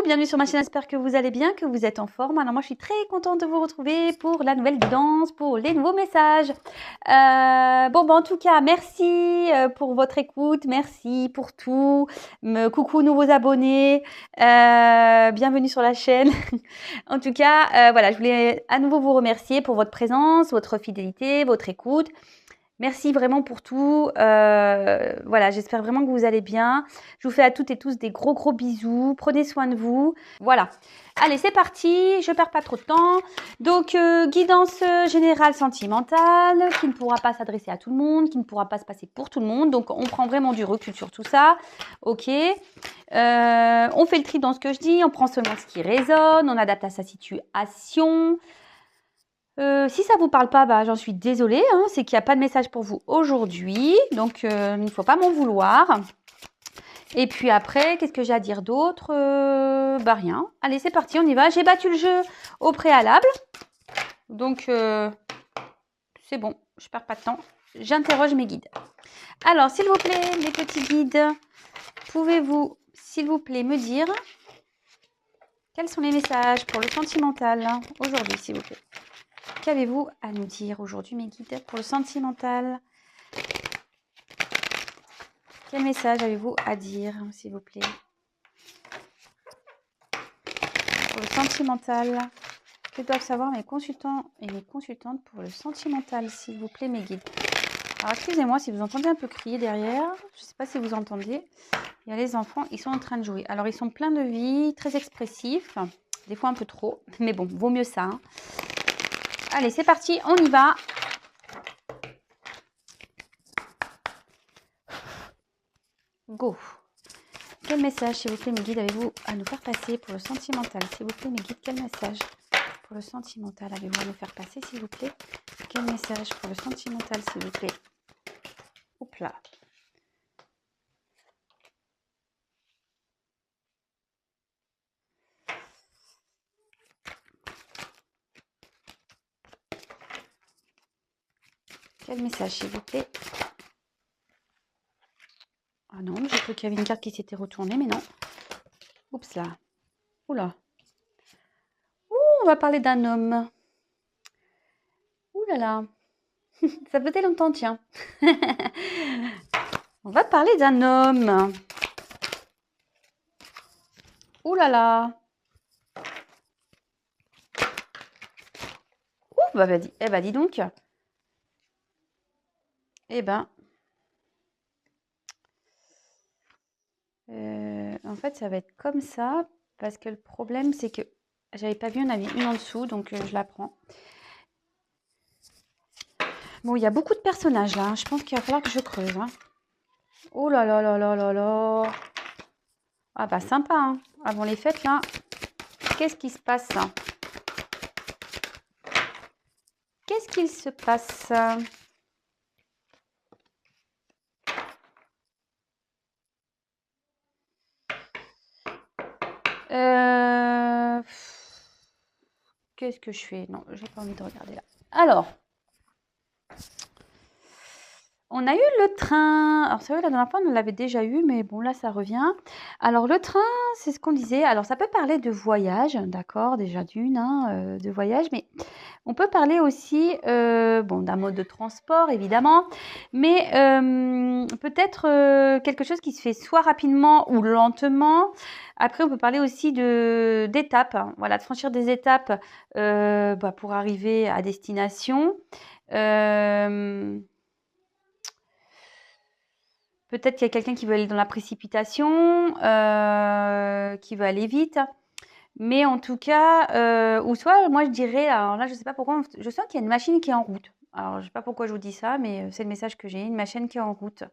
bienvenue sur ma chaîne, j'espère que vous allez bien, que vous êtes en forme. Alors moi je suis très contente de vous retrouver pour la nouvelle guidance, pour les nouveaux messages. En tout cas, merci pour votre écoute, merci pour tout. Coucou nouveaux abonnés, bienvenue sur la chaîne. En tout cas, voilà, je voulais à nouveau vous remercier pour votre présence, votre fidélité, votre écoute. Merci vraiment pour tout. Voilà, j'espère vraiment que vous allez bien. Je vous fais à toutes et tous des gros bisous. Prenez soin de vous. Voilà. Allez, c'est parti. Je perds pas trop de temps. Donc, guidance générale sentimentale qui ne pourra pas s'adresser à tout le monde, qui ne pourra pas se passer pour tout le monde. Donc, on prend vraiment du recul sur tout ça. Ok. On fait le tri dans ce que je dis. On prend seulement ce qui résonne. On adapte à sa situation. Si ça vous parle pas, j'en suis désolée, hein, c'est qu'il n'y a pas de message pour vous aujourd'hui, donc il ne faut pas m'en vouloir. Et puis après, qu'est-ce que j'ai à dire d'autre? Rien. Allez, c'est parti, on y va. J'ai battu le jeu au préalable, donc c'est bon, je perds pas de temps. J'interroge mes guides. Alors, s'il vous plaît, les petits guides, pouvez-vous, s'il vous plaît, me dire quels sont les messages pour le sentimental aujourd'hui, s'il vous plaît? Qu'avez-vous à nous dire aujourd'hui, mes guides, pour le sentimental? Quel message avez-vous à dire, s'il vous plaît? Pour le sentimental, que doivent savoir mes consultants et mes consultantes pour le sentimental, s'il vous plaît, mes guides? Alors, excusez-moi si vous entendez un peu crier derrière. Je ne sais pas si vous entendez. Il y a les enfants, ils sont en train de jouer. Alors, ils sont pleins de vie, très expressifs. Des fois un peu trop. Mais bon, vaut mieux ça. Hein. Allez, c'est parti, on y va. Go. Quel message, s'il vous plaît, mes guides, avez-vous à nous faire passer pour le sentimental? S'il vous plaît, mes guides, quel message pour le sentimental avez-vous à nous faire passer, s'il vous plaît? Quel message pour le sentimental, s'il vous plaît? Oups là. Quel message, s'il vous plaît? Ah non, j'ai cru qu'il y avait une carte qui s'était retournée, mais non. Oups là. Oula. Ouh, on va parler d'un homme. Ouh là là. Ça faisait longtemps, tiens. On va parler d'un homme. Ouh là là. Ouh, dis donc. Eh ben. En fait, ça va être comme ça. Parce que le problème, c'est que j'avais pas vu, on avait une en dessous, donc je la prends. Bon, il y a beaucoup de personnages là. Hein. Je pense qu'il va falloir que je creuse. Hein. Oh là là là là là là. Ah bah sympa. Hein. Avant les fêtes là. Qu'est-ce qui se passe? Qu'est-ce qu'il se passe? Qu'est-ce que je fais? Non, j'ai pas envie de regarder là. Alors, on a eu le train. Alors, c'est vrai, la dernière fois, on l'avait déjà eu, mais bon, là, ça revient. Alors, le train, c'est ce qu'on disait. Alors, ça peut parler de voyage, d'accord, déjà d'une, hein, de voyage, mais on peut parler aussi, d'un mode de transport, évidemment, mais peut-être quelque chose qui se fait soit rapidement ou lentement. Après, on peut parler aussi d'étapes, hein, voilà, de franchir des étapes pour arriver à destination. Peut-être qu'il y a quelqu'un qui veut aller dans la précipitation, qui veut aller vite. Mais en tout cas, ou soit moi je dirais, alors là je sais pas pourquoi, je sens qu'il y a une machine qui est en route. Alors je sais pas pourquoi je vous dis ça, mais c'est le message que j'ai, une machine qui est en route.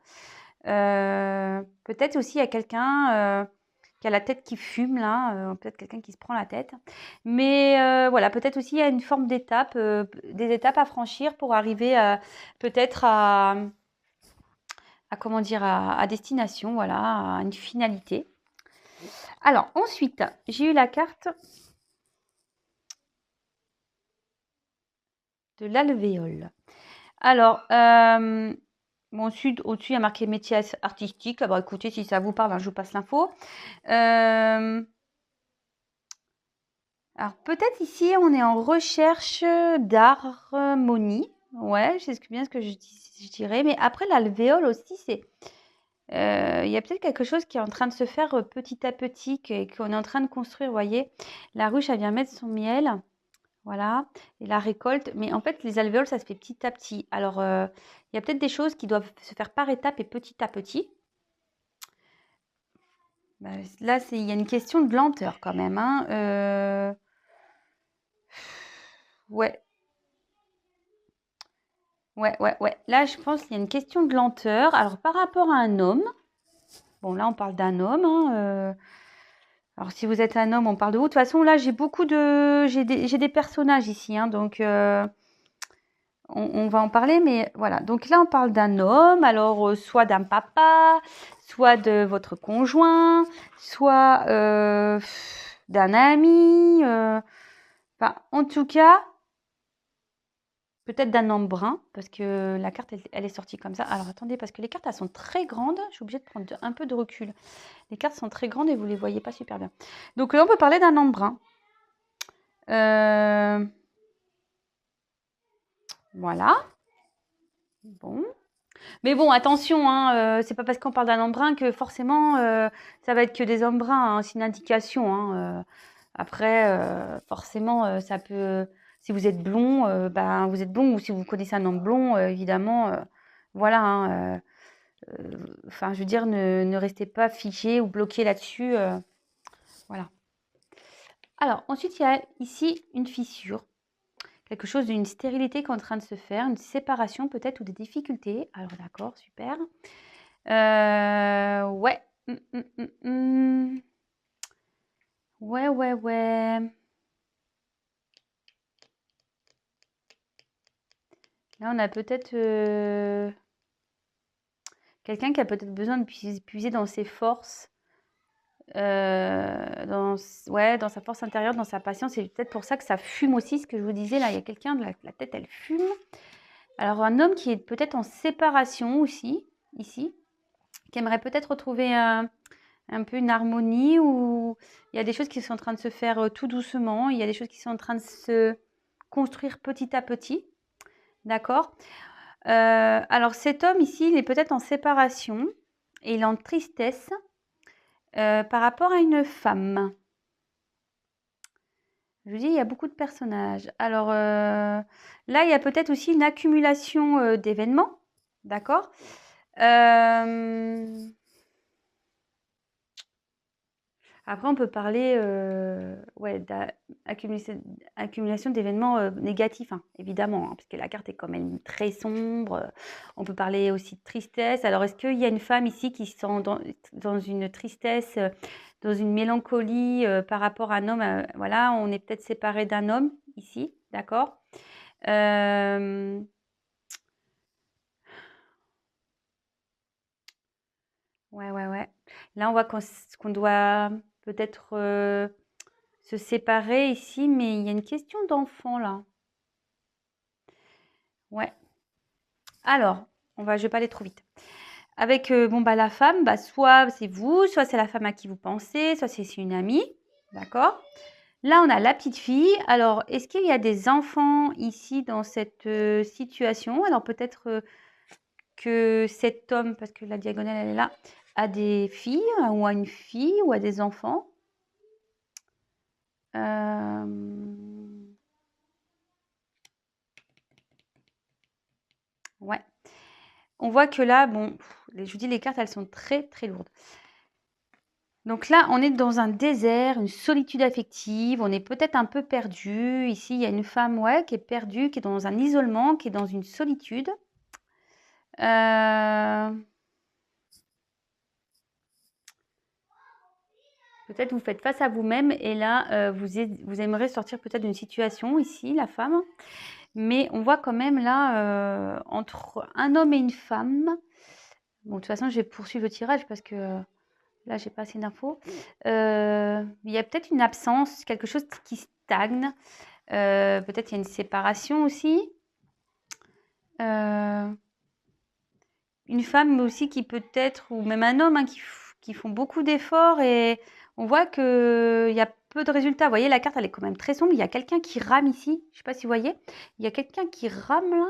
Peut-être aussi il y a quelqu'un qui a la tête qui fume là, peut-être quelqu'un qui se prend la tête. Mais voilà, peut-être aussi il y a une forme d'étape, des étapes à franchir pour arriver peut-être comment dire, à destination, voilà, à une finalité. Alors, ensuite, j'ai eu la carte de l'alvéole. Alors, au-dessus, il y a marqué métier artistique. Alors, écoutez, si ça vous parle, hein, je vous passe l'info. Alors peut-être ici, on est en recherche d'harmonie. Ouais, c'est bien ce que je dirais. Mais après, l'alvéole aussi, c'est... Il y a peut-être quelque chose qui est en train de se faire petit à petit, qu'on est en train de construire, vous voyez. La ruche, elle vient mettre son miel, voilà, et la récolte. Mais en fait, les alvéoles, ça se fait petit à petit. Alors, il y a peut-être des choses qui doivent se faire par étapes et petit à petit. Bah, là, il y a une question de lenteur quand même, hein. Ouais, ouais. Là, je pense qu'il y a une question de lenteur. Alors, par rapport à un homme, bon, là, on parle d'un homme, hein. Alors, si vous êtes un homme, on parle de vous. De toute façon, là, j'ai des personnages ici, hein, donc on va en parler, mais voilà. Donc là, on parle d'un homme, alors soit d'un papa, soit de votre conjoint, soit d'un ami. Enfin, en tout cas, peut-être d'un homme brun, parce que la carte, elle est sortie comme ça. Alors, attendez, parce que les cartes, elles sont très grandes. Je suis obligée de prendre un peu de recul. Les cartes sont très grandes et vous ne les voyez pas super bien. Donc là, on peut parler d'un homme brun. Voilà. Bon. Mais bon, attention, hein, c'est pas parce qu'on parle d'un homme brun que forcément ça va être que des hommes bruns, hein, c'est une indication, hein. Après, forcément, ça peut. Si vous êtes blond, ben vous êtes blond, ou si vous connaissez un homme blond, évidemment, voilà, hein, enfin, je veux dire, ne restez pas figé ou bloqué là-dessus, voilà. Alors, ensuite, il y a ici une fissure. Quelque chose d'une stérilité qui est en train de se faire, une séparation peut-être ou des difficultés. Alors d'accord, super. Ouais. Ouais. Là, on a peut-être quelqu'un qui a peut-être besoin de puiser dans ses forces, dans sa force intérieure, dans sa patience. C'est peut-être pour ça que ça fume aussi, ce que je vous disais. Là, il y a quelqu'un, la tête, elle fume. Alors, un homme qui est peut-être en séparation aussi, ici, qui aimerait peut-être retrouver un peu une harmonie, où il y a des choses qui sont en train de se faire tout doucement, il y a des choses qui sont en train de se construire petit à petit, d'accord. Alors cet homme ici, il est peut-être en séparation et il est en tristesse par rapport à une femme. Je vous dis, il y a beaucoup de personnages. Alors là, il y a peut-être aussi une accumulation d'événements, d'accord. Après, on peut parler ouais, d'accumulation d'événements négatifs, hein, évidemment, hein, parce que la carte est quand même très sombre. On peut parler aussi de tristesse. Alors, est-ce qu'il y a une femme ici qui se sent dans une tristesse, dans une mélancolie par rapport à un homme voilà, on est peut-être séparé d'un homme ici, d'accord. Ouais. Là, on voit qu'on doit peut-être se séparer ici, mais il y a une question d'enfant là. Ouais. Alors, je vais pas aller trop vite. Avec bon bah la femme, bah soit c'est vous, soit c'est la femme à qui vous pensez, soit c'est une amie, d'accord. Là, on a la petite fille. Alors, est-ce qu'il y a des enfants ici dans cette situation? Alors peut-être que cet homme, parce que la diagonale elle est là, a des filles, ou a une fille, ou a des enfants. Ouais. On voit que là, bon, je vous dis, les cartes, elles sont très, très lourdes. Donc là, on est dans un désert, une solitude affective, on est peut-être un peu perdu. Ici, il y a une femme, ouais, qui est perdue, qui est dans un isolement, qui est dans une solitude. Peut-être vous faites face à vous-même et là, vous aimerez sortir peut-être d'une situation ici, la femme. Mais on voit quand même là, entre un homme et une femme. Bon, de toute façon, je vais poursuivre le tirage parce que là, j'ai pas assez d'infos. Il y a peut-être une absence, quelque chose qui stagne. Peut-être il y a une séparation aussi. Une femme aussi qui peut-être, ou même un homme, hein, qui font beaucoup d'efforts, et on voit qu'il y a peu de résultats. Vous voyez, la carte, elle est quand même très sombre. Il y a quelqu'un qui rame ici. Je ne sais pas si vous voyez. Il y a quelqu'un qui rame là.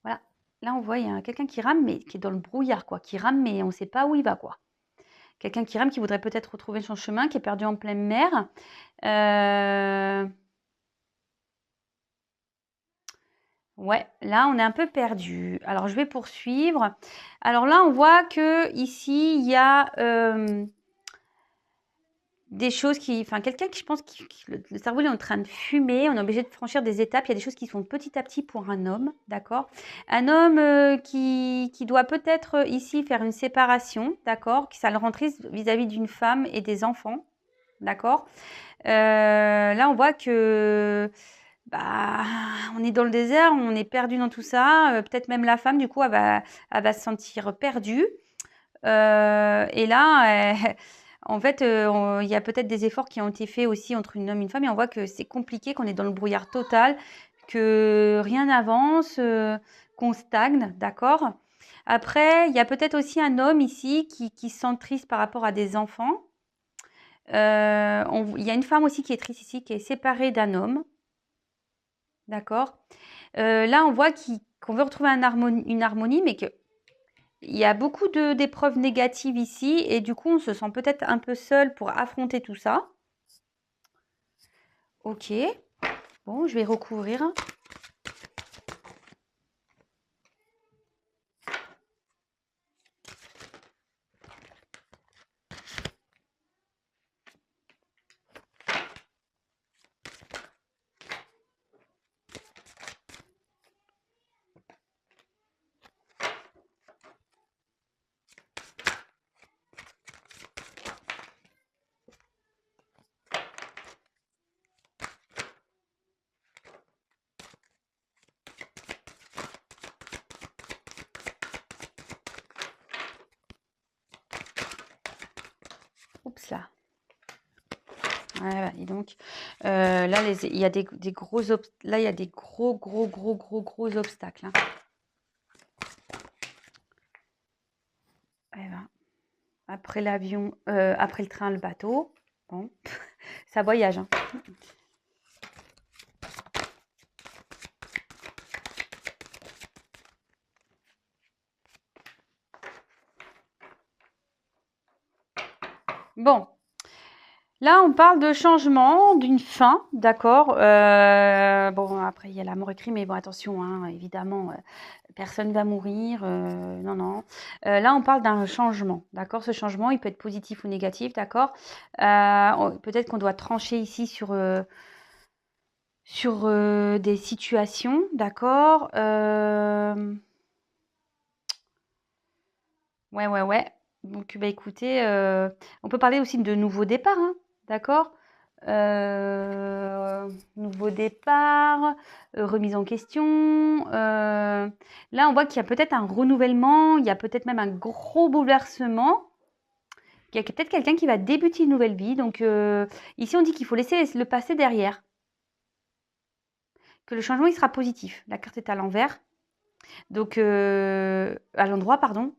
Voilà. Là, on voit, il y a quelqu'un qui rame, mais qui est dans le brouillard, quoi. Qui rame, mais on ne sait pas où il va, quoi. Quelqu'un qui rame, qui voudrait peut-être retrouver son chemin, qui est perdu en pleine mer. Ouais, là, on est un peu perdu. Alors, je vais poursuivre. Alors là, on voit que ici, il y a des choses qui... Enfin, quelqu'un qui, je pense, le cerveau il est en train de fumer. On est obligé de franchir des étapes. Il y a des choses qui se font petit à petit pour un homme, d'accord? Un homme qui doit peut-être ici faire une séparation, d'accord? Ça le rend triste vis-à-vis d'une femme et des enfants, d'accord? Là, on voit que... Bah, on est dans le désert, on est perdu dans tout ça. Peut-être même la femme, du coup, elle va se sentir perdue. Et là, en fait, il y a peut-être des efforts qui ont été faits aussi entre un homme et une femme. Et on voit que c'est compliqué, qu'on est dans le brouillard total, que rien n'avance, qu'on stagne, d'accord? Après, il y a peut-être aussi un homme ici qui se sent triste par rapport à des enfants. Il y a une femme aussi qui est triste ici, qui est séparée d'un homme. D'accord. Là, on voit qu'on veut retrouver une harmonie, mais qu'il y a beaucoup d'épreuves négatives ici. Et du coup, on se sent peut-être un peu seul pour affronter tout ça. Ok. Bon, je vais recouvrir. Oups là. Voilà, et donc là, il y a des gros là, il y a des gros obstacles. Hein. Eh ben, après l'avion, après le train, le bateau. Bon, ça voyage. Hein. Bon. Là, on parle de changement, d'une fin, d'accord. Bon, après, il y a la mort écrite, mais bon, attention, hein, évidemment, personne ne va mourir. Non, non. Là, on parle d'un changement, d'accord. Ce changement, il peut être positif ou négatif, d'accord. Peut-être qu'on doit trancher ici sur des situations, d'accord. Ouais. Donc, bah, écoutez, on peut parler aussi de nouveaux départs, hein, d'accord? Nouveau départ, remise en question. Là, on voit qu'il y a peut-être un renouvellement, il y a peut-être même un gros bouleversement. Il y a peut-être quelqu'un qui va débuter une nouvelle vie. Donc, ici, on dit qu'il faut laisser le passé derrière. Que le changement, il sera positif. La carte est à l'envers. Donc, à l'endroit, pardon.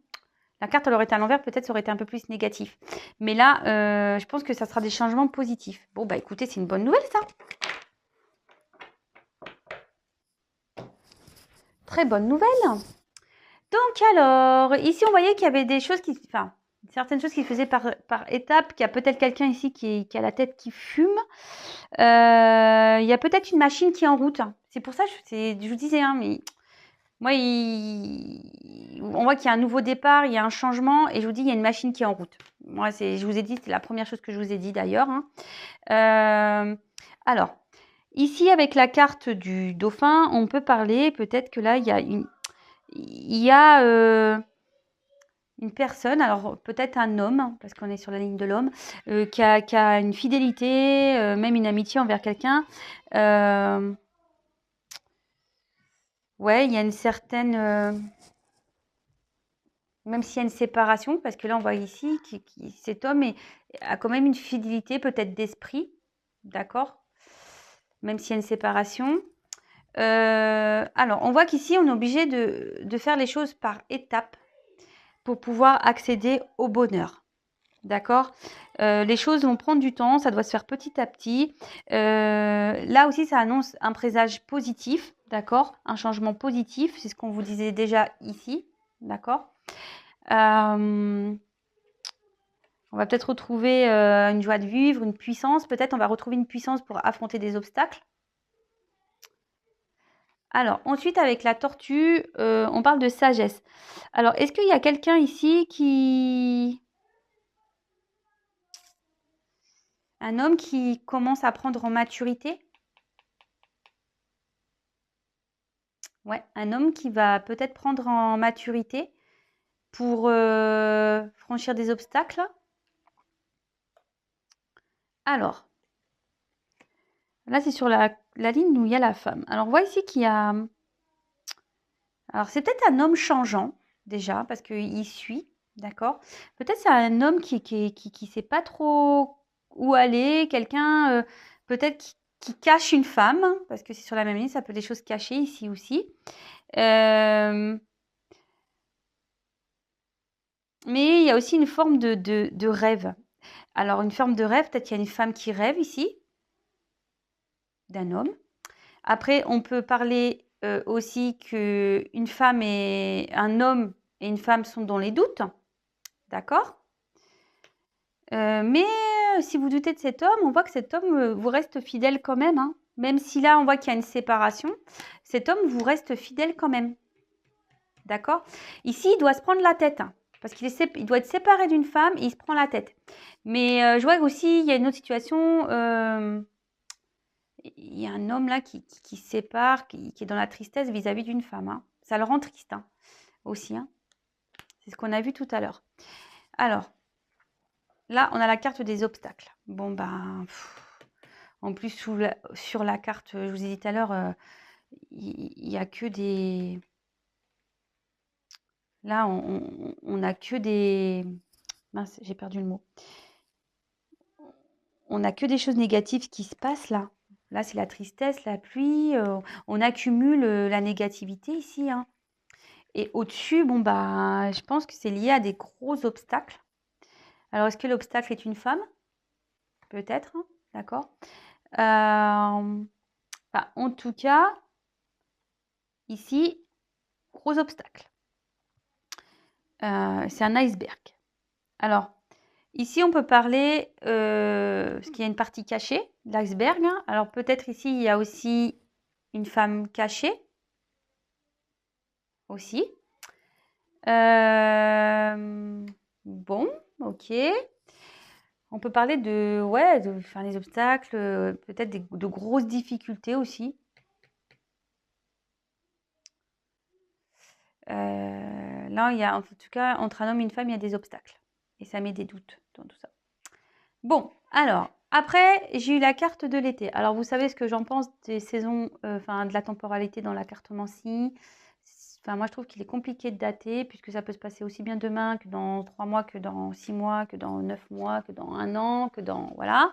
La carte, elle aurait été à l'envers, peut-être ça aurait été un peu plus négatif. Mais là, je pense que ça sera des changements positifs. Bon, bah écoutez, c'est une bonne nouvelle, ça. Très bonne nouvelle. Donc alors, ici, on voyait qu'il y avait des choses enfin, certaines choses qui se faisaient par étapes, qu'il y a peut-être quelqu'un ici qui a la tête qui fume. Il y a peut-être une machine qui est en route. C'est pour ça, je vous disais, hein, mais... Moi, on voit qu'il y a un nouveau départ, il y a un changement, et je vous dis, il y a une machine qui est en route. Moi, je vous ai dit, c'est la première chose que je vous ai dit d'ailleurs. Hein. Alors, ici, avec la carte du dauphin, on peut parler, peut-être que là, il y a une personne, alors peut-être un homme, parce qu'on est sur la ligne de l'homme, qui a une fidélité, même une amitié envers quelqu'un. Ouais, il y a une certaine... même s'il y a une séparation, parce que là, on voit ici que cet homme a quand même une fidélité, peut-être d'esprit, d'accord? Même s'il y a une séparation. Alors, on voit qu'ici, on est obligé de faire les choses par étapes pour pouvoir accéder au bonheur, D'accord? Les choses vont prendre du temps, ça doit se faire petit à petit. Là aussi, ça annonce un présage positif, d'accord? Un changement positif, c'est ce qu'on vous disait déjà ici, d'accord? On va peut-être retrouver une joie de vivre, une puissance. Peut-être on va retrouver une puissance pour affronter des obstacles. Alors, ensuite, avec la tortue, on parle de sagesse. Alors, est-ce qu'il y a quelqu'un ici qui... Un homme qui commence à prendre en maturité? Ouais, un homme qui va peut-être prendre en maturité pour franchir des obstacles. Alors, là, c'est sur la ligne où il y a la femme. Alors, on voit ici qu'il y a... Alors, c'est peut-être un homme changeant, déjà, parce qu'il suit, d'accord? Peut-être c'est un homme qui sait pas trop où aller, quelqu'un peut-être qui cache une femme, parce que c'est sur la même ligne, ça peut être des choses cachées ici aussi. Mais il y a aussi une forme de rêve. Alors, une forme de rêve, peut-être qu'il y a une femme qui rêve ici, d'un homme. Après, on peut parler aussi qu'une femme et un homme et une femme sont dans les doutes, d'accord? Mais si vous doutez de cet homme, on voit que cet homme vous reste fidèle quand même, hein. Même si là, on voit qu'il y a une séparation, cet homme vous reste fidèle quand même, d'accord? Ici, il doit se prendre la tête, hein, parce il doit être séparé d'une femme et il se prend la tête. Mais je vois aussi, il y a une autre situation... il y a un homme là qui se sépare, qui est dans la tristesse vis-à-vis d'une femme, hein. Ça le rend triste, hein, aussi, hein. C'est ce qu'on a vu tout à l'heure. Alors, là, on a la carte des obstacles. Bon, ben, en plus, sur la carte, je vous ai dit tout à l'heure, il n'y a que des... Là, on a que des... Mince, j'ai perdu le mot. On n'a que des choses négatives qui se passent là. Là, c'est la tristesse, la pluie. On accumule la négativité ici, hein. Et au-dessus, bon, bah, je pense que c'est lié à des gros obstacles. Alors, est-ce que l'obstacle est une femme? Peut-être, hein, d'accord. Bah, en tout cas, ici, gros obstacle. C'est un iceberg. Alors, ici, on peut parler, parce qu'il y a une partie cachée de l'iceberg, hein. Alors, peut-être ici, il y a aussi une femme cachée. Aussi. Bon, ok. On peut parler de, ouais, de faire des obstacles, peut-être de grosses difficultés aussi. Là, il y a, en tout cas, entre un homme et une femme, il y a des obstacles. Et ça met des doutes dans tout ça. Bon, alors, après, j'ai eu la carte de l'été. Alors, vous savez ce que j'en pense des saisons, enfin, de la temporalité dans la cartomancie. Enfin, moi, je trouve qu'il est compliqué de dater, puisque ça peut se passer aussi bien demain que dans 3 mois, que dans 6 mois, que dans 9 mois, que dans 1 an, que dans... Voilà.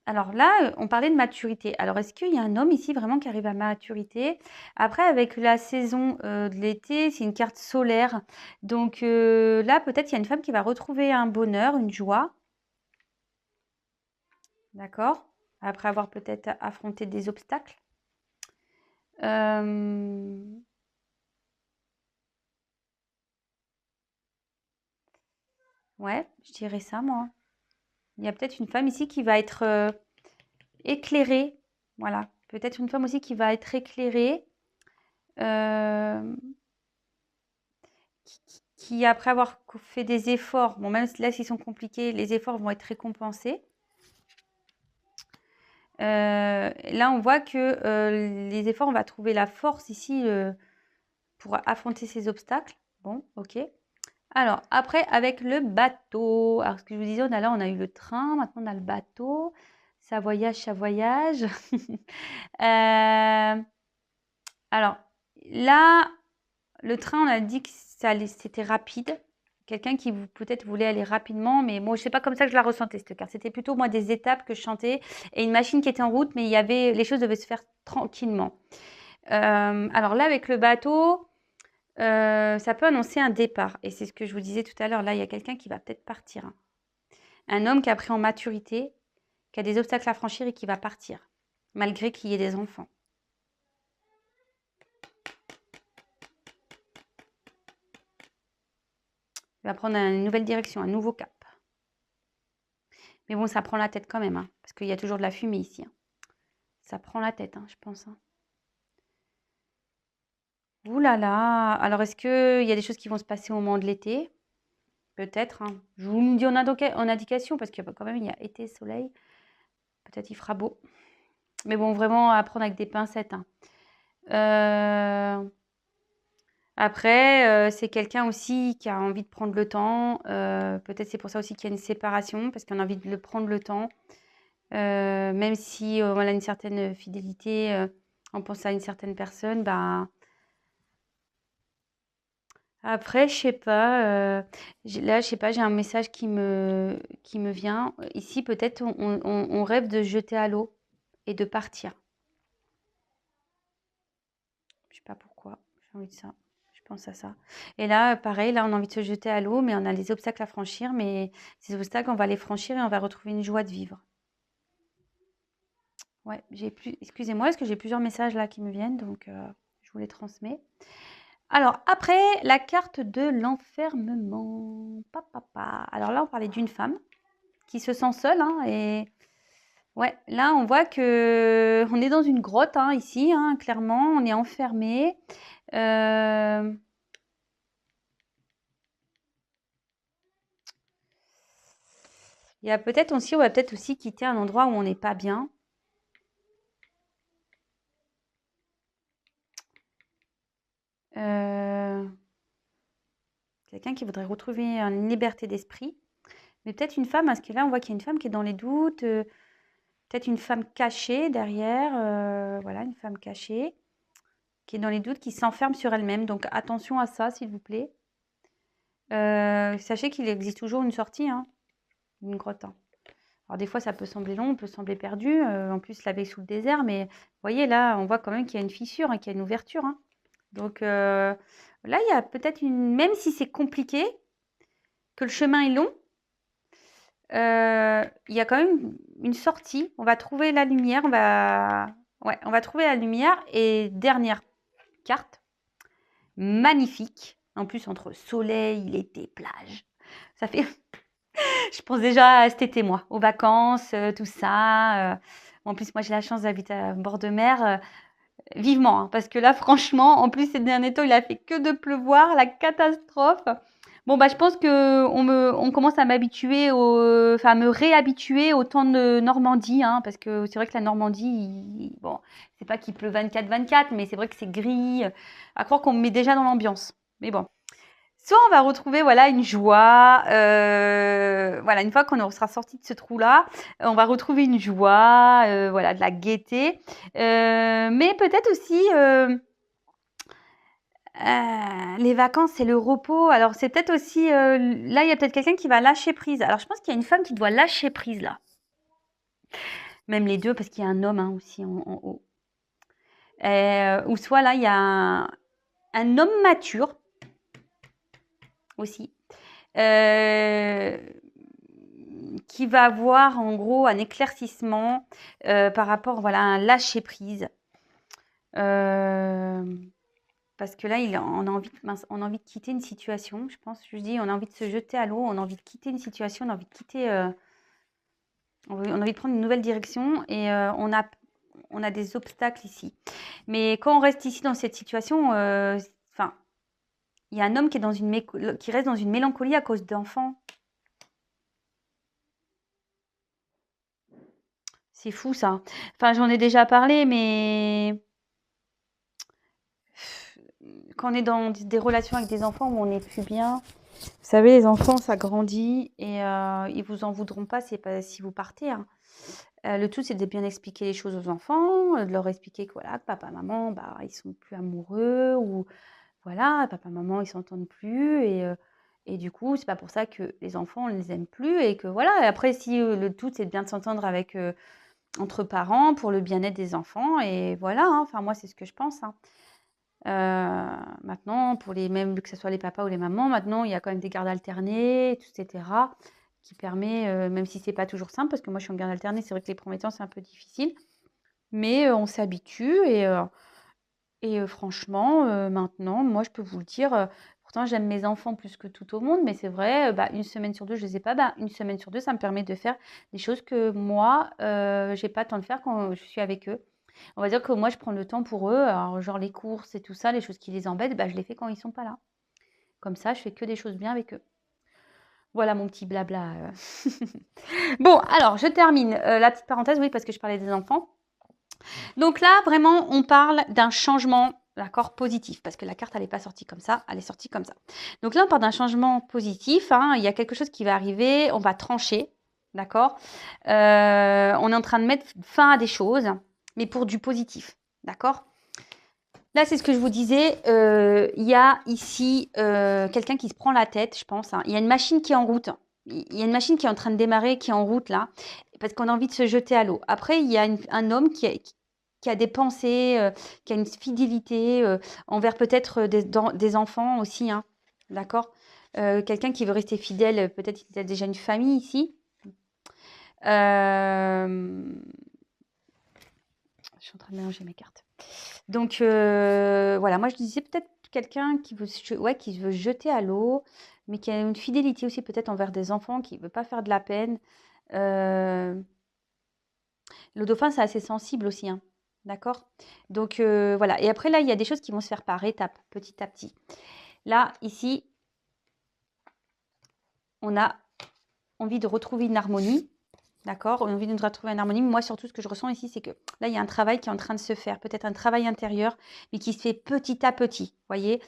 Alors là, on parlait de maturité. Alors, est-ce qu'il y a un homme ici vraiment qui arrive à maturité? Après, avec la saison de l'été, c'est une carte solaire. Donc là, peut-être il y a une femme qui va retrouver un bonheur, une joie. D'accord? Après avoir peut-être affronté des obstacles. Ouais, je dirais ça, moi. Il y a peut-être une femme ici qui va être éclairée. Voilà. Peut-être une femme aussi qui va être éclairée. Qui, après avoir fait des efforts, bon, même là, s'ils sont compliqués, les efforts vont être récompensés. Là, on voit que les efforts, on va trouver la force ici pour affronter ces obstacles. Bon, ok. Alors, après, avec le bateau. Alors, ce que je vous disais, on a eu le train, maintenant on a le bateau. Ça voyage, ça voyage. Alors, là, le train, on a dit que c'était rapide. Quelqu'un qui peut-être voulait aller rapidement, mais moi, je sais pas comme ça que je la ressentais, cette carte. C'était plutôt, moi, des étapes que je chantais et une machine qui était en route, mais les choses devaient se faire tranquillement. Alors là, avec le bateau, Ça peut annoncer un départ. Et c'est ce que je vous disais tout à l'heure. Là, il y a quelqu'un qui va peut-être partir, hein. Un homme qui a pris en maturité, qui a des obstacles à franchir et qui va partir, malgré qu'il y ait des enfants. Il va prendre une nouvelle direction, un nouveau cap. Mais bon, ça prend la tête quand même, hein, parce qu'il y a toujours de la fumée ici, hein. Ça prend la tête, hein, je pense, hein. Ouh là là! Alors, est-ce qu'il y a des choses qui vont se passer au moment de l'été? Peut-être, hein. Je vous le dis en indication, parce que quand même, il y a été, soleil. Peut-être il fera beau. Mais bon, vraiment à prendre avec des pincettes, hein. Après, c'est quelqu'un aussi qui a envie de prendre le temps. Peut-être c'est pour ça aussi qu'il y a une séparation, parce qu'on a envie de le prendre le temps. Même si on a une certaine fidélité, on pense à une certaine personne, bah, après, je sais pas, là, je sais pas, j'ai un message qui me vient. Ici, peut-être, on rêve de se jeter à l'eau et de partir. Je sais pas pourquoi, j'ai envie de ça. Je pense à ça. Et là, pareil, là, on a envie de se jeter à l'eau, mais on a des obstacles à franchir. Mais ces obstacles, on va les franchir et on va retrouver une joie de vivre. Ouais, excusez-moi, parce que j'ai plusieurs messages là qui me viennent, donc je vous les transmets. Alors, après, la carte de l'enfermement. Alors là, on parlait d'une femme qui se sent seule, hein, et ouais, là, on voit que on est dans une grotte, hein, ici, hein, clairement, on est enfermé. Euh, Il y a peut-être aussi, on va peut-être aussi quitter un endroit où on n'est pas bien. Quelqu'un qui voudrait retrouver une liberté d'esprit. Mais peut-être une femme, parce que là, on voit qu'il y a une femme qui est dans les doutes. Peut-être une femme cachée derrière. Voilà, une femme cachée qui est dans les doutes, qui s'enferme sur elle-même. Donc attention à ça, s'il vous plaît. Sachez qu'il existe toujours une sortie, hein, d'une grotte, hein. Alors des fois, ça peut sembler long, on peut sembler perdu. En plus, la veille sous le désert. Mais vous voyez, là, on voit quand même qu'il y a une fissure, hein, qu'il y a une ouverture, hein. Donc là, il y a peut-être même si c'est compliqué, que le chemin est long, il y a quand même une sortie. On va trouver la lumière. On va trouver la lumière. Et dernière carte, magnifique. En plus, entre soleil, l'été, plage. Ça fait. Je pense déjà à cet été, moi, aux vacances, tout ça. En plus, moi, j'ai la chance d'habiter à bord de mer. Vivement, hein, parce que là, franchement, en plus, ces derniers temps, il a fait que de pleuvoir, la catastrophe. Bon, bah, je pense que on commence à m'habituer à me réhabituer au temps de Normandie, hein, parce que c'est vrai que la Normandie, bon, c'est pas qu'il pleut 24/24, mais c'est vrai que c'est gris, à croire qu'on me met déjà dans l'ambiance. Mais bon. Soit on va retrouver voilà une joie, voilà, une fois qu'on sera sorti de ce trou-là, on va retrouver une joie, voilà, de la gaieté, mais peut-être aussi les vacances, c'est le repos. Alors c'est peut-être aussi là, il y a peut-être quelqu'un qui va lâcher prise. Alors je pense qu'il y a une femme qui doit lâcher prise là, même les deux, parce qu'il y a un homme, hein, aussi en haut. Ou soit là, il y a un homme mature aussi. Qui va avoir en gros un éclaircissement par rapport voilà, à un lâcher-prise. Parce que là, on a envie de quitter une situation, je pense. Je dis, on a envie de se jeter à l'eau, on a envie de quitter une situation, on a envie de quitter, on a envie de prendre une nouvelle direction et on a des obstacles ici. Mais quand on reste ici dans cette situation, enfin, il y a un homme qui reste dans une mélancolie à cause d'enfants. C'est fou ça. Enfin, j'en ai déjà parlé, mais quand on est dans des relations avec des enfants où on n'est plus bien, vous savez, les enfants, ça grandit et ils vous en voudront pas, si vous partez, hein. Le tout, c'est de bien expliquer les choses aux enfants, de leur expliquer que voilà, que papa, maman, bah, ils sont plus amoureux ou voilà, papa, maman, ils s'entendent plus et du coup, c'est pas pour ça que les enfants, on les aime plus et que voilà. Et après, si le tout, c'est de bien s'entendre avec entre parents pour le bien-être des enfants et voilà, hein. Enfin, moi, c'est ce que je pense, hein. Maintenant, pour les mêmes, que ce soit les papas ou les mamans, maintenant, il y a quand même des gardes alternées, etc., qui permet, même si c'est pas toujours simple, parce que moi, je suis en garde alternée, c'est vrai que les premiers temps, c'est un peu difficile, mais on s'habitue et franchement, maintenant, moi, je peux vous le dire, pourtant, j'aime mes enfants plus que tout au monde, mais c'est vrai, bah, 1 semaine sur 2, je les ai pas, bah, 1 semaine sur 2, ça me permet de faire des choses que moi, j'ai pas le temps de faire quand je suis avec eux. On va dire que moi, je prends le temps pour eux, alors genre les courses et tout ça, les choses qui les embêtent, bah, je les fais quand ils sont pas là. Comme ça, je fais que des choses bien avec eux. Voilà mon petit blabla. Bon, alors, je termine, la petite parenthèse, oui, parce que je parlais des enfants. Donc là, vraiment, on parle d'un changement, d'accord, positif, parce que la carte, elle n'est pas sortie comme ça, elle est sortie comme ça. Donc là, on parle d'un changement positif, hein, il y a quelque chose qui va arriver, on va trancher, d'accord. On est en train de mettre fin à des choses, mais pour du positif, d'accord. Là, c'est ce que je vous disais, il y a ici quelqu'un qui se prend la tête, je pense, hein. Il y a une machine qui est en route, il y a une machine qui est en train de démarrer, qui est en route là, parce qu'on a envie de se jeter à l'eau. Après, il y a un homme qui a des pensées, qui a une fidélité envers peut-être des enfants aussi, hein, d'accord. Quelqu'un qui veut rester fidèle, peut-être qu'il a déjà une famille ici. Je suis en train de mélanger mes cartes. Donc voilà, moi je disais peut-être quelqu'un qui veut, ouais, qui veut jeter à l'eau, mais qui a une fidélité aussi peut-être envers des enfants, qui ne veut pas faire de la peine. Le dauphin, c'est assez sensible aussi, hein, d'accord. Donc voilà, et après là, il y a des choses qui vont se faire par étapes, petit à petit. Là, ici, on a envie de retrouver une harmonie. D'accord, on a envie de nous retrouver une harmonie. Moi, surtout, ce que je ressens ici, c'est que là, il y a un travail qui est en train de se faire. Peut-être un travail intérieur, mais qui se fait petit à petit. Vous voyez,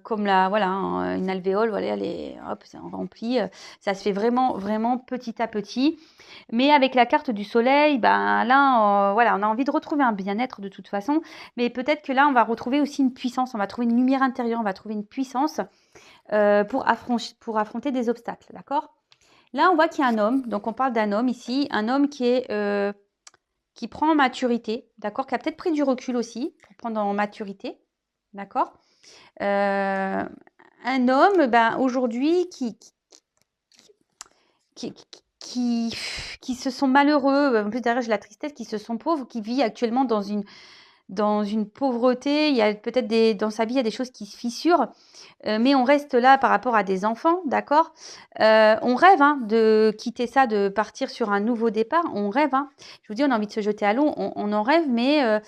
comme la, voilà, hein, une alvéole, voilà, elle est, hop, c'est rempli. Ça se fait vraiment, vraiment petit à petit. Mais avec la carte du soleil, ben là, voilà, on a envie de retrouver un bien-être de toute façon. Mais peut-être que là, on va retrouver aussi une puissance. On va trouver une lumière intérieure. On va trouver une puissance pour affronter des obstacles. D'accord. Là, on voit qu'il y a un homme, donc on parle d'un homme ici, un homme qui prend en maturité, d'accord, qui a peut-être pris du recul aussi pour prendre en maturité, d'accord. Un homme, ben, aujourd'hui, qui, qui, qui se sont malheureux, en plus derrière j'ai la tristesse, qui se sont pauvres, qui vit actuellement dans une pauvreté, il y a peut-être dans sa vie, il y a des choses qui se fissurent, mais on reste là par rapport à des enfants, d'accord. On rêve hein, de quitter ça, de partir sur un nouveau départ, on rêve. Hein. Je vous dis, on a envie de se jeter à l'eau, on en rêve, mais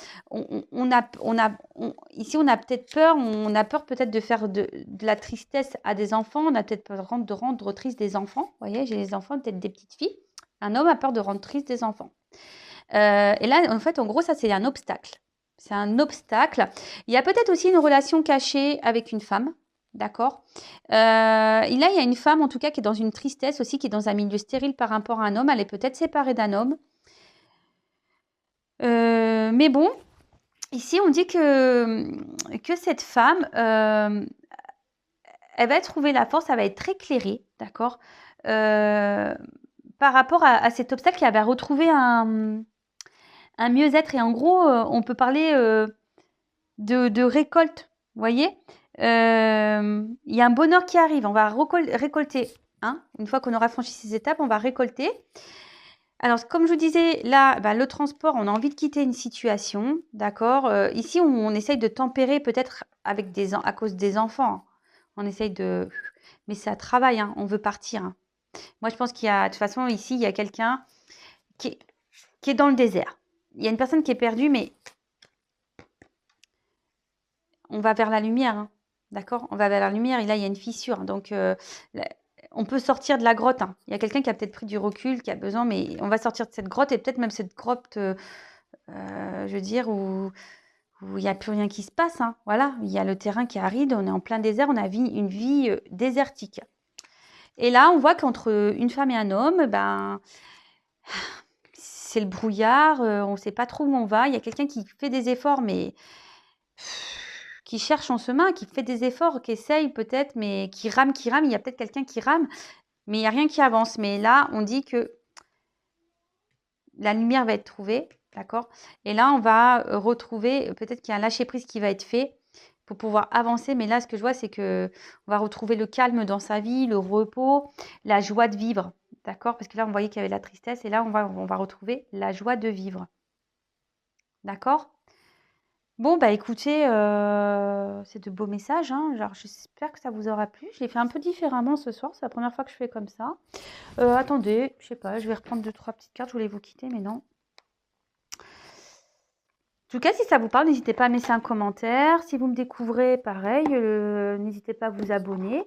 ici, on a peut-être peur, on a peur peut-être de faire de la tristesse à des enfants, on a peut-être peur de rendre triste des enfants. Vous voyez, j'ai des enfants, peut-être des petites filles. Un homme a peur de rendre triste des enfants. Et là, en fait, en gros, ça, c'est un obstacle. C'est un obstacle. Il y a peut-être aussi une relation cachée avec une femme. D'accord. Et là, il y a une femme, en tout cas, qui est dans une tristesse aussi, qui est dans un milieu stérile par rapport à un homme. Elle est peut-être séparée d'un homme. Mais bon, ici, on dit que cette femme, elle va trouver la force, elle va être éclairée, d'accord, par rapport à cet obstacle, elle va retrouver un mieux-être. Et en gros, on peut parler de récolte, vous voyez. Il y a un bonheur qui arrive, on va récolter. Hein. Une fois qu'on aura franchi ces étapes, on va récolter. Alors, comme je vous disais, là, bah, le transport, on a envie de quitter une situation, d'accord. Ici, on essaye de tempérer peut-être à cause des enfants. On essaye de... Mais ça travaille, hein, on veut partir. Hein. Moi, je pense qu'il y a... De toute façon, ici, il y a quelqu'un qui est dans le désert. Il y a une personne qui est perdue, mais on va vers la lumière. Hein. D'accord. On va vers la lumière et là, il y a une fissure. Donc, on peut sortir de la grotte. Hein. Il y a quelqu'un qui a peut-être pris du recul, qui a besoin, mais on va sortir de cette grotte et peut-être même cette grotte, je veux dire, où il n'y a plus rien qui se passe. Hein. Voilà, il y a le terrain qui est aride, on est en plein désert, on a une vie désertique. Et là, on voit qu'entre une femme et un homme, ben, c'est le brouillard, on ne sait pas trop où on va. Il y a quelqu'un qui fait des efforts, mais qui cherche en chemin, qui fait des efforts, qui essaye peut-être, mais qui rame. Il y a peut-être quelqu'un qui rame, mais il n'y a rien qui avance. Mais là, on dit que la lumière va être trouvée. D'accord? Et là, on va retrouver, peut-être qu'il y a un lâcher-prise qui va être fait pour pouvoir avancer. Mais là, ce que je vois, c'est que on va retrouver le calme dans sa vie, le repos, la joie de vivre. D'accord? Parce que là, on voyait qu'il y avait la tristesse et là, on va retrouver la joie de vivre. D'accord? Bon, bah écoutez, c'est de beaux messages, hein. Alors, j'espère que ça vous aura plu. Je l'ai fait un peu différemment ce soir. C'est la première fois que je fais comme ça. Attendez, je sais pas, je vais reprendre 2-3 petites cartes. Je voulais vous quitter, mais non. En tout cas, si ça vous parle, n'hésitez pas à me laisser un commentaire. Si vous me découvrez, pareil, n'hésitez pas à vous abonner.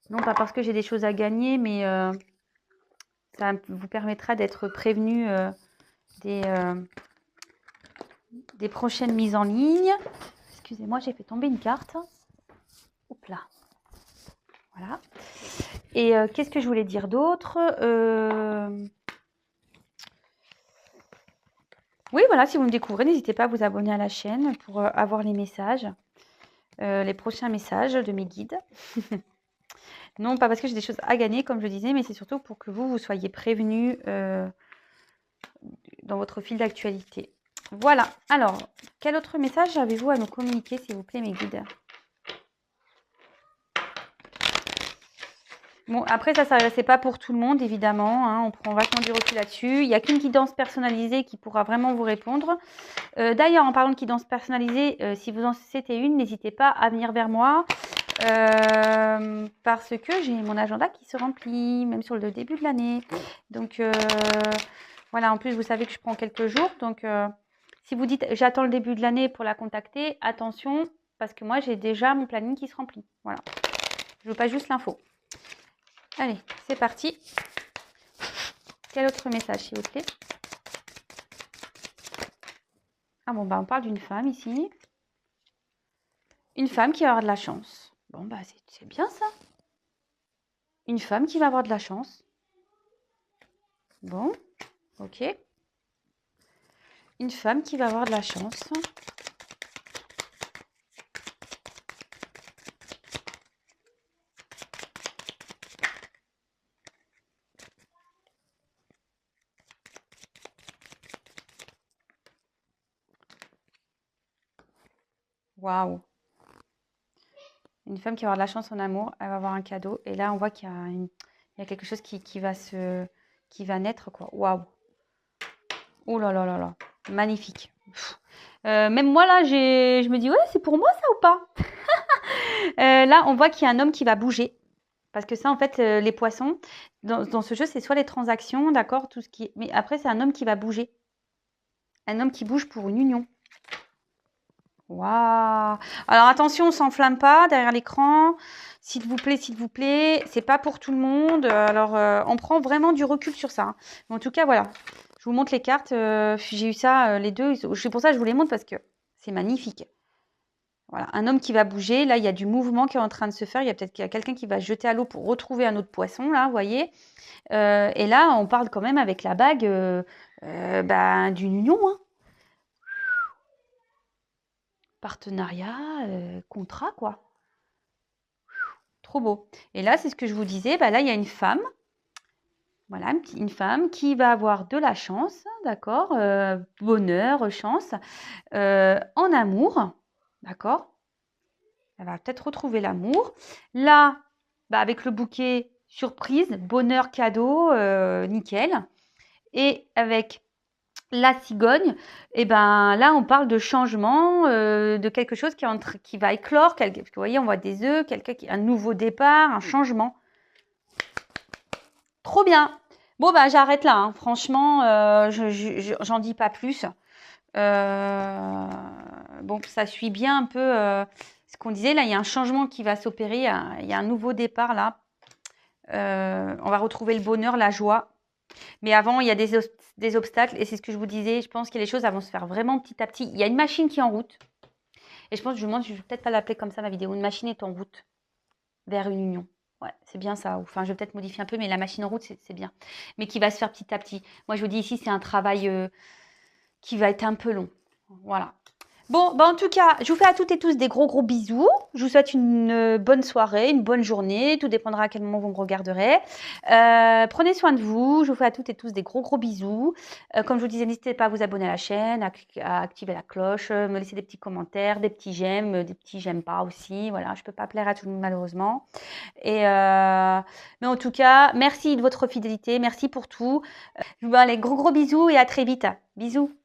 Non pas parce que j'ai des choses à gagner, mais ça vous permettra d'être prévenu des prochaines mises en ligne. Excusez-moi, j'ai fait tomber une carte. Hop là. Voilà. Et qu'est-ce que je voulais dire d'autre? Oui, voilà, si vous me découvrez, n'hésitez pas à vous abonner à la chaîne pour avoir les messages, les prochains messages de mes guides. Non, pas parce que j'ai des choses à gagner, comme je le disais, mais c'est surtout pour que vous soyez prévenus dans votre fil d'actualité. Voilà. Alors, quel autre message avez-vous à nous communiquer, s'il vous plaît, mes guides? Bon, après, ça c'est pas pour tout le monde, évidemment. Hein, on prend vachement du recul là-dessus. Il n'y a qu'une guidance personnalisée qui pourra vraiment vous répondre. D'ailleurs, en parlant de guidance personnalisée, si vous en souhaitez une, n'hésitez pas à venir vers moi. Parce que j'ai mon agenda qui se remplit, même sur le début de l'année. Donc, voilà, en plus, vous savez que je prends quelques jours. Donc, si vous dites j'attends le début de l'année pour la contacter, attention, parce que moi, j'ai déjà mon planning qui se remplit. Voilà. Je veux pas juste l'info. Allez, c'est parti. Quel autre message, s'il vous plaît? Ah bon, bah on parle d'une femme ici. Une femme qui va avoir de la chance. Bon, bah c'est bien ça. Une femme qui va avoir de la chance. Bon, ok. Une femme qui va avoir de la chance. Waouh. Une femme qui va avoir de la chance en amour, elle va avoir un cadeau. Et là, on voit qu'il y a quelque chose qui va naître, quoi. Waouh. Oh là là là là. Magnifique. Même moi, là, je me dis, ouais, c'est pour moi ça ou pas? Là, on voit qu'il y a un homme qui va bouger. Parce que ça, en fait, les poissons, dans ce jeu, c'est soit les transactions, d'accord, tout ce qui est... Mais après, c'est un homme qui va bouger. Un homme qui bouge pour une union. Waouh! Alors attention, on ne s'enflamme pas derrière l'écran. S'il vous plaît, c'est pas pour tout le monde. Alors, on prend vraiment du recul sur ça. Hein. Mais en tout cas, voilà. Je vous montre les cartes. J'ai eu ça, les deux. C'est pour ça que je vous les montre parce que c'est magnifique. Voilà, un homme qui va bouger. Là, il y a du mouvement qui est en train de se faire. Il y a peut-être quelqu'un qui va se jeter à l'eau pour retrouver un autre poisson, là, vous voyez. Et là, on parle quand même avec la bague d'une union. Hein. Partenariat, contrat, quoi. Trop beau. Et là, c'est ce que je vous disais. Bah, là, il y a une femme. Voilà, une femme qui va avoir de la chance, d'accord, bonheur, chance, en amour, d'accord. Elle va peut-être retrouver l'amour. Là, bah, avec le bouquet, surprise, bonheur, cadeau, nickel. Et avec la cigogne, et ben là, on parle de changement, de quelque chose qui va éclore. Parce que vous voyez, on voit des œufs, un nouveau départ, un changement. Trop bien. Bon, bah, j'arrête là. Hein. Franchement, j'en dis pas plus. Bon, ça suit bien un peu ce qu'on disait. Là, il y a un changement qui va s'opérer. Il y a un nouveau départ là. On va retrouver le bonheur, la joie. Mais avant, il y a des obstacles. Et c'est ce que je vous disais. Je pense que les choses vont se faire vraiment petit à petit. Il y a une machine qui est en route. Et je pense, je vais peut-être pas l'appeler comme ça ma vidéo. Une machine est en route vers une union. Ouais, c'est bien ça. Enfin, je vais peut-être modifier un peu, mais la machine en route, c'est bien. Mais qui va se faire petit à petit. Moi, je vous dis ici, c'est un travail qui va être un peu long. Voilà. Bon, bah en tout cas, je vous fais à toutes et tous des gros gros bisous. Je vous souhaite une bonne soirée, une bonne journée. Tout dépendra à quel moment vous me regarderez. Prenez soin de vous. Je vous fais à toutes et tous des gros gros bisous. Comme je vous disais, n'hésitez pas à vous abonner à la chaîne, à activer la cloche, me laisser des petits commentaires, des petits j'aime, des petits j'aime pas aussi. Voilà, je peux pas plaire à tout le monde malheureusement. Mais en tout cas, merci de votre fidélité, merci pour tout. Je vous fais les gros gros bisous et à très vite. Bisous.